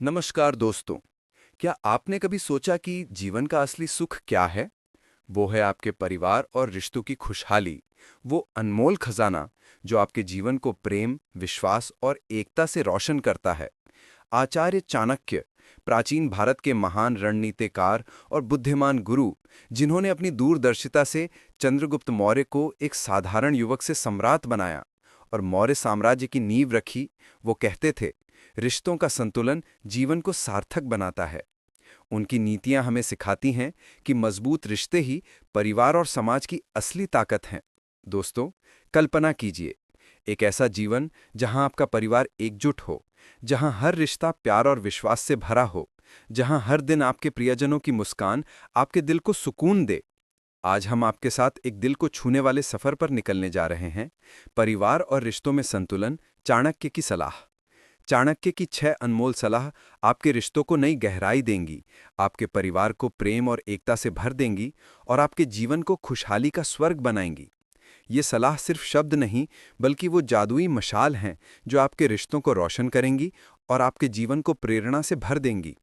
नमस्कार दोस्तों। क्या आपने कभी सोचा कि जीवन का असली सुख क्या है? वो है आपके परिवार और रिश्तों की खुशहाली, वो अनमोल खजाना जो आपके जीवन को प्रेम, विश्वास और एकता से रोशन करता है। आचार्य चाणक्य, प्राचीन भारत के महान रणनीतिकार और बुद्धिमान गुरु, जिन्होंने अपनी दूरदर्शिता से चंद्रगुप्त मौर्य को एक साधारण युवक से सम्राट बनाया और मौर्य साम्राज्य की नींव रखी, वो कहते थे, रिश्तों का संतुलन जीवन को सार्थक बनाता है। उनकी नीतियां हमें सिखाती हैं कि मजबूत रिश्ते ही परिवार और समाज की असली ताकत हैं। दोस्तों, कल्पना कीजिए, एक ऐसा जीवन जहां आपका परिवार एकजुट हो, जहां हर रिश्ता प्यार और विश्वास से भरा हो, जहां हर दिन आपके प्रियजनों की मुस्कान आपके दिल को सुकून दे। आज हम आपके साथ एक दिल को छूने वाले सफर पर निकलने जा रहे हैं। परिवार और रिश्तों में संतुलन, चाणक्य की सलाह। चाणक्य की 6 अनमोल सलाह आपके रिश्तों को नई गहराई देंगी, आपके परिवार को प्रेम और एकता से भर देंगी और आपके जीवन को खुशहाली का स्वर्ग बनाएंगी। ये सलाह सिर्फ शब्द नहीं, बल्कि वो जादुई मशाल हैं जो आपके रिश्तों को रोशन करेंगी और आपके जीवन को प्रेरणा से भर देंगी।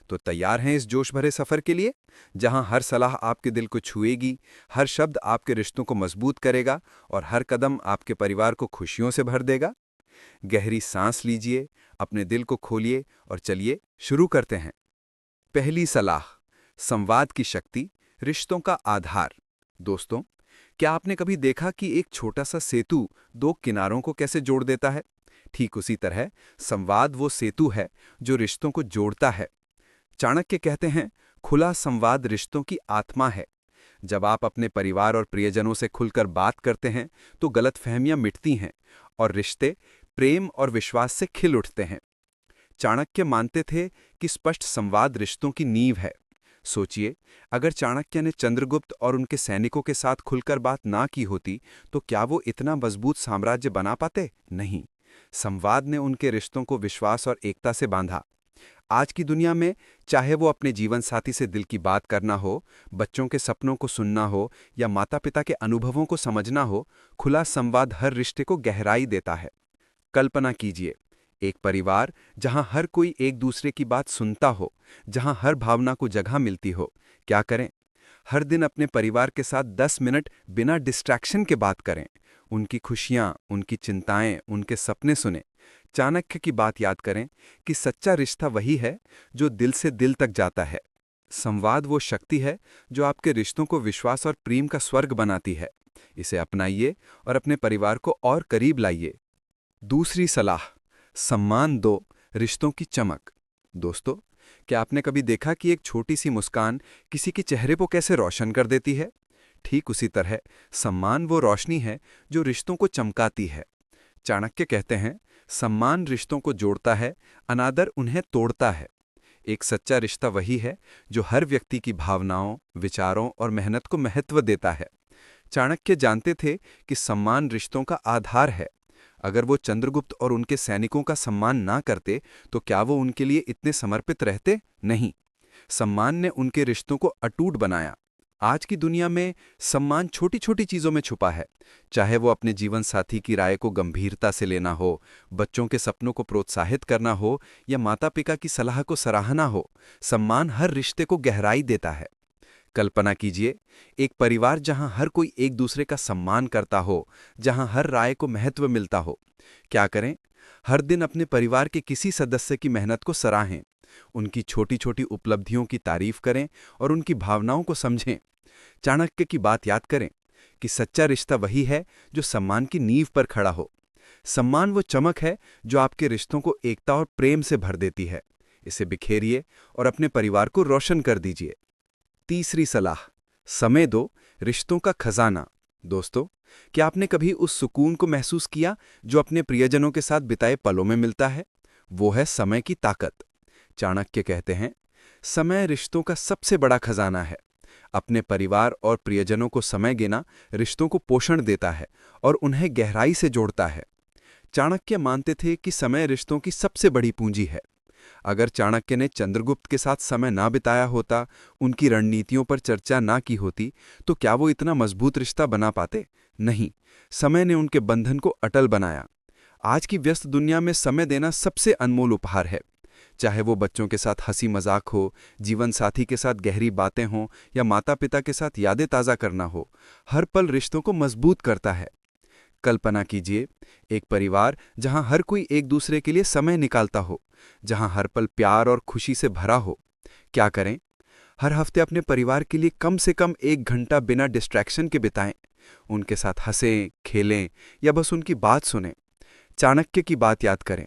तो तैयार हैं इस जोश भरे सफर के लिए, जहां हर सलाह आपके दिल को छुएगी, हर शब्द आपके रिश्तों को मजबूत करेगा और हर कदम आपके परिवार को खुशियों से भर देगा? गहरी सांस लीजिए, अपने दिल को खोलिए और चलिए शुरू करते हैं। पहली सलाह, संवाद की शक्ति, रिश्तों का आधार। दोस्तों, क्या आपने कभी देखा कि एक छोटा सा सेतु दो किनारों को कैसे जोड़ देता है? ठीक उसी तरह संवाद वो सेतु है जो रिश्तों को जोड़ता है। चाणक्य कहते हैं, खुला संवाद रिश्तों की आत्मा है। जब आप अपने परिवार और प्रियजनों से खुलकर बात करते हैं तो गलतफहमियां मिटती हैं और रिश्ते प्रेम और विश्वास से खिल उठते हैं। चाणक्य मानते थे कि स्पष्ट संवाद रिश्तों की नींव है। सोचिए, अगर चाणक्य ने चंद्रगुप्त और उनके सैनिकों के साथ खुलकर बात ना की होती तो क्या वो इतना मजबूत साम्राज्य बना पाते? नहीं। संवाद ने उनके रिश्तों को विश्वास और एकता से बांधा। आज की दुनिया में, चाहे वो अपने जीवन साथी से दिल की बात करना हो, बच्चों के सपनों को सुनना हो या माता-पिता के अनुभवों को समझना हो, खुला संवाद हर रिश्ते को गहराई देता है। कल्पना कीजिए, एक परिवार जहां हर कोई एक दूसरे की बात सुनता हो, जहां हर भावना को जगह मिलती हो। क्या करें? हर दिन अपने परिवार के साथ 10 मिनट बिना डिस्ट्रैक्शन के बात करें। उनकी खुशियां, उनकी चिंताएं, उनके सपने सुनें। चाणक्य की बात याद करें कि सच्चा रिश्ता वही है जो दिल से दिल तक जाता है। संवाद वो शक्ति है जो आपके रिश्तों को विश्वास और प्रेम का स्वर्ग बनाती है। इसे अपनाइए और अपने परिवार को और करीब लाइए। दूसरी सलाह, सम्मान दो, रिश्तों की चमक। दोस्तों, क्या आपने कभी देखा कि एक छोटी सी मुस्कान किसी के चेहरे को कैसे रोशन कर देती है? ठीक उसी तरह सम्मान वो रोशनी है जो रिश्तों को चमकाती है। चाणक्य कहते हैं, सम्मान रिश्तों को जोड़ता है, अनादर उन्हें तोड़ता है। एक सच्चा रिश्ता वही है जो हर व्यक्ति की भावनाओं, विचारों और मेहनत को महत्व देता है। चाणक्य जानते थे कि सम्मान रिश्तों का आधार है। अगर वो चंद्रगुप्त और उनके सैनिकों का सम्मान ना करते तो क्या वो उनके लिए इतने समर्पित रहते? नहीं। सम्मान ने उनके रिश्तों को अटूट बनाया। आज की दुनिया में सम्मान छोटी छोटी चीजों में छुपा है। चाहे वो अपने जीवन साथी की राय को गंभीरता से लेना हो, बच्चों के सपनों को प्रोत्साहित करना हो या माता पिता की सलाह को सराहना हो, सम्मान हर रिश्ते को गहराई देता है। कल्पना कीजिए, एक परिवार जहां हर कोई एक दूसरे का सम्मान करता हो, जहां हर राय को महत्व मिलता हो। क्या करें? हर दिन अपने परिवार के किसी सदस्य की मेहनत को सराहें, उनकी छोटी छोटी उपलब्धियों की तारीफ करें और उनकी भावनाओं को समझें। चाणक्य की बात याद करें कि सच्चा रिश्ता वही है जो सम्मान की नींव पर खड़ा हो। सम्मान वो चमक है जो आपके रिश्तों को एकता और प्रेम से भर देती है। इसे बिखेरिए और अपने परिवार को रोशन कर दीजिए। तीसरी सलाह, समय दो, रिश्तों का खजाना। दोस्तों, क्या आपने कभी उस सुकून को महसूस किया जो अपने प्रियजनों के साथ बिताए पलों में मिलता है? वो है समय की ताकत। चाणक्य कहते हैं, समय रिश्तों का सबसे बड़ा खजाना है। अपने परिवार और प्रियजनों को समय देना रिश्तों को पोषण देता है और उन्हें गहराई से जोड़ता है। चाणक्य मानते थे कि समय रिश्तों की सबसे बड़ी पूंजी है। अगर चाणक्य ने चंद्रगुप्त के साथ समय ना बिताया होता, उनकी रणनीतियों पर चर्चा ना की होती, तो क्या वो इतना मजबूत रिश्ता बना पाते? नहीं। समय ने उनके बंधन को अटल बनाया। आज की व्यस्त दुनिया में समय देना सबसे अनमोल उपहार है। चाहे वो बच्चों के साथ हंसी मजाक हो, जीवन साथी के साथ गहरी बातें हों या माता पिता के साथ यादें ताज़ा करना हो, हर पल रिश्तों को मजबूत करता है। कल्पना कीजिए, एक परिवार जहां हर कोई एक दूसरे के लिए समय निकालता हो, जहां हर पल प्यार और खुशी से भरा हो। क्या करें? हर हफ्ते अपने परिवार के लिए कम से कम 1 घंटा बिना डिस्ट्रैक्शन के बिताएं। उनके साथ हंसें, खेलें या बस उनकी बात सुनें। चाणक्य की बात याद करें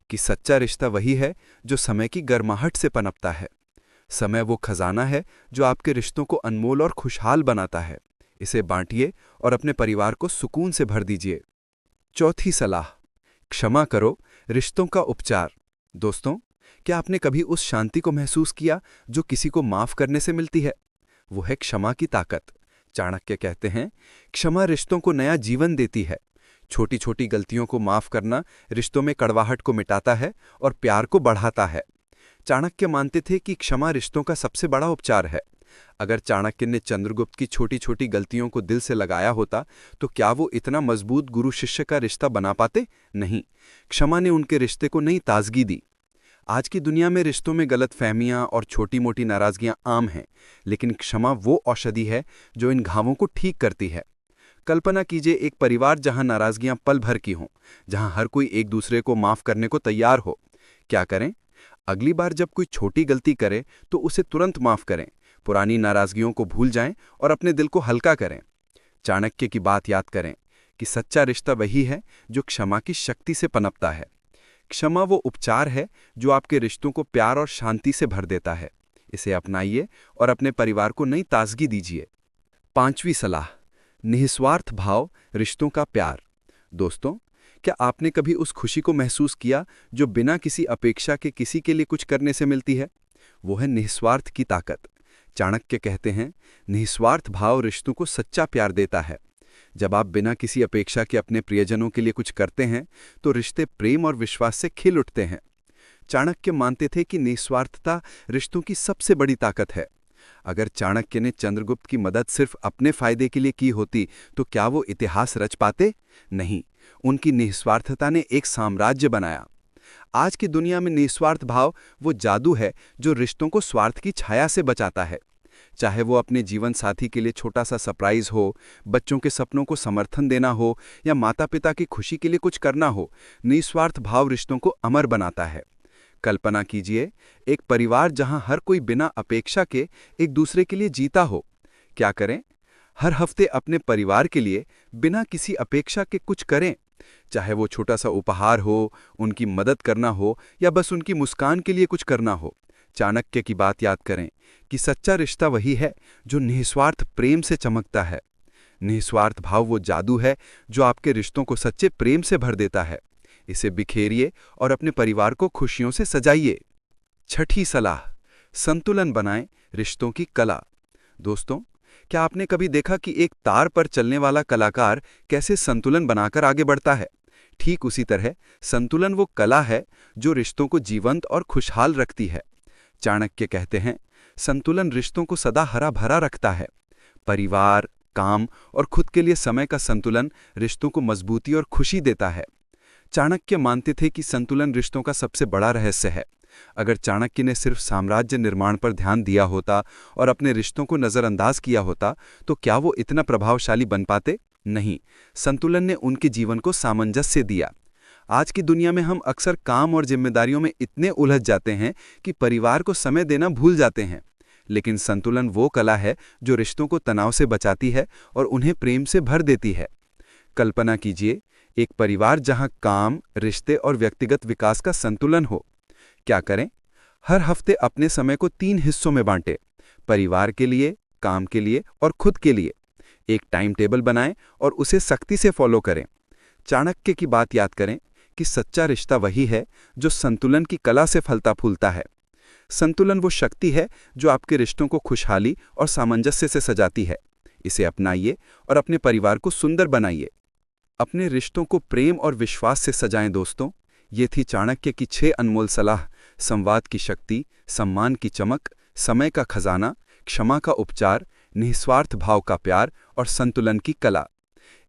कि सच्चा रिश्ता वही है जो समय की गर्माहट से पनपता है। समय वो खजाना है जो आपके रिश्तों को अनमोल और खुशहाल बनाता है। इसे बांटिए और अपने परिवार को सुकून से भर दीजिए। चौथी सलाह, क्षमा करो, रिश्तों का उपचार। दोस्तों, क्या आपने कभी उस शांति को महसूस किया जो किसी को माफ करने से मिलती है? वो है क्षमा की ताकत। चाणक्य कहते हैं, क्षमा रिश्तों को नया जीवन देती है। छोटी छोटी गलतियों को माफ करना रिश्तों में कड़वाहट को मिटाता है और प्यार को बढ़ाता है। चाणक्य मानते थे कि क्षमा रिश्तों का सबसे बड़ा उपचार है। अगर चाणक्य ने चंद्रगुप्त की छोटी छोटी गलतियों को दिल से लगाया होता तो क्या वो इतना मजबूत गुरु शिष्य का रिश्ता बना पाते? नहीं। क्षमा ने उनके रिश्ते को नई ताजगी दी। आज की दुनिया में रिश्तों में गलतफहमियां और छोटी मोटी नाराजगियां आम हैं, लेकिन क्षमा वो औषधि है जो इन घावों को ठीक करती है। कल्पना कीजिए एक परिवार जहां नाराजगियां पल भर की हों, जहां हर कोई एक दूसरे को माफ करने को तैयार हो। क्या करें? अगली बार जब कोई छोटी गलती करे तो उसे तुरंत माफ करें। पुरानी नाराजगियों को भूल जाएं और अपने दिल को हल्का करें। चाणक्य की बात याद करें कि सच्चा रिश्ता वही है जो क्षमा की शक्ति से पनपता है। क्षमा वो उपचार है जो आपके रिश्तों को प्यार और शांति से भर देता है। इसे अपनाइए और अपने परिवार को नई ताजगी दीजिए। पांचवी सलाह, निस्वार्थ भाव, रिश्तों का प्यार। दोस्तों, क्या आपने कभी उस खुशी को महसूस किया जो बिना किसी अपेक्षा के किसी के लिए कुछ करने से मिलती है? वो है निस्वार्थ की ताकत। चाणक्य कहते हैं, निस्वार्थ भाव रिश्तों को सच्चा प्यार देता है। जब आप बिना किसी अपेक्षा के अपने प्रियजनों के लिए कुछ करते हैं तो रिश्ते प्रेम और विश्वास से खिल उठते हैं। चाणक्य मानते थे कि निस्वार्थता रिश्तों की सबसे बड़ी ताकत है। अगर चाणक्य ने चंद्रगुप्त की मदद सिर्फ अपने फायदे के लिए की होती तो क्या वो इतिहास रच पाते? नहीं। उनकी निस्वार्थता ने एक साम्राज्य बनाया। आज की दुनिया में निस्वार्थ भाव वो जादू है जो रिश्तों को स्वार्थ की छाया से बचाता है। चाहे वो अपने जीवन साथी के लिए छोटा सा सरप्राइज हो, बच्चों के सपनों को समर्थन देना हो या माता पिता की खुशी के लिए कुछ करना हो, निस्वार्थ भाव रिश्तों को अमर बनाता है। कल्पना कीजिए एक परिवार जहां हर कोई बिना अपेक्षा के एक दूसरे के लिए जीता हो। क्या करें? हर हफ्ते अपने परिवार के लिए बिना किसी अपेक्षा के कुछ करें। चाहे वो छोटा सा उपहार हो, उनकी मदद करना हो या बस उनकी मुस्कान के लिए कुछ करना हो। चाणक्य की बात याद करें कि सच्चा रिश्ता वही है जो निस्वार्थ प्रेम से चमकता है। निस्वार्थ भाव वो जादू है जो आपके रिश्तों को सच्चे प्रेम से भर देता है। इसे बिखेरिए और अपने परिवार को खुशियों से सजाइए। छठी सलाह, संतुलन बनाएं, रिश्तों की कला। दोस्तों, क्या आपने कभी देखा कि एक तार पर चलने वाला कलाकार कैसे संतुलन बनाकर आगे बढ़ता है? ठीक उसी तरह संतुलन वो कला है जो रिश्तों को जीवंत और खुशहाल रखती है। चाणक्य कहते हैं, संतुलन रिश्तों को सदा हरा भरा रखता है। परिवार, काम और खुद के लिए समय का संतुलन रिश्तों को मजबूती और खुशी देता है। चाणक्य मानते थे कि संतुलन रिश्तों का सबसे बड़ा रहस्य है। अगर चाणक्य ने सिर्फ साम्राज्य निर्माण पर ध्यान दिया होता और अपने रिश्तों को नजरअंदाज किया होता तो क्या वो इतना प्रभावशाली बन पाते? नहीं। संतुलन ने उनके जीवन को सामंजस्य दिया। आज की दुनिया में हम अक्सर काम और जिम्मेदारियों में इतने उलझ जाते हैं कि परिवार को समय देना भूल जाते हैं। लेकिन संतुलन वो कला है जो रिश्तों को तनाव से बचाती है और उन्हें प्रेम से भर देती है। कल्पना कीजिए एक परिवार जहां काम, रिश्ते और व्यक्तिगत विकास का संतुलन हो। क्या करें? हर हफ्ते अपने समय को 3 हिस्सों में बांटें। परिवार के लिए, काम के लिए और खुद के लिए। एक टाइम टेबल बनाएं और उसे सख्ती से फॉलो करें। चाणक्य की बात याद करें कि सच्चा रिश्ता वही है जो संतुलन की कला से फलता फूलता है। संतुलन वो शक्ति है जो आपके रिश्तों को खुशहाली और सामंजस्य से सजाती है। इसे अपनाइए और अपने परिवार को सुंदर बनाइए। अपने रिश्तों को प्रेम और विश्वास से सजाएं। दोस्तों, ये थी चाणक्य की 6 अनमोल सलाह। संवाद की शक्ति, सम्मान की चमक, समय का खजाना, क्षमा का उपचार, निस्वार्थ भाव का प्यार और संतुलन की कला।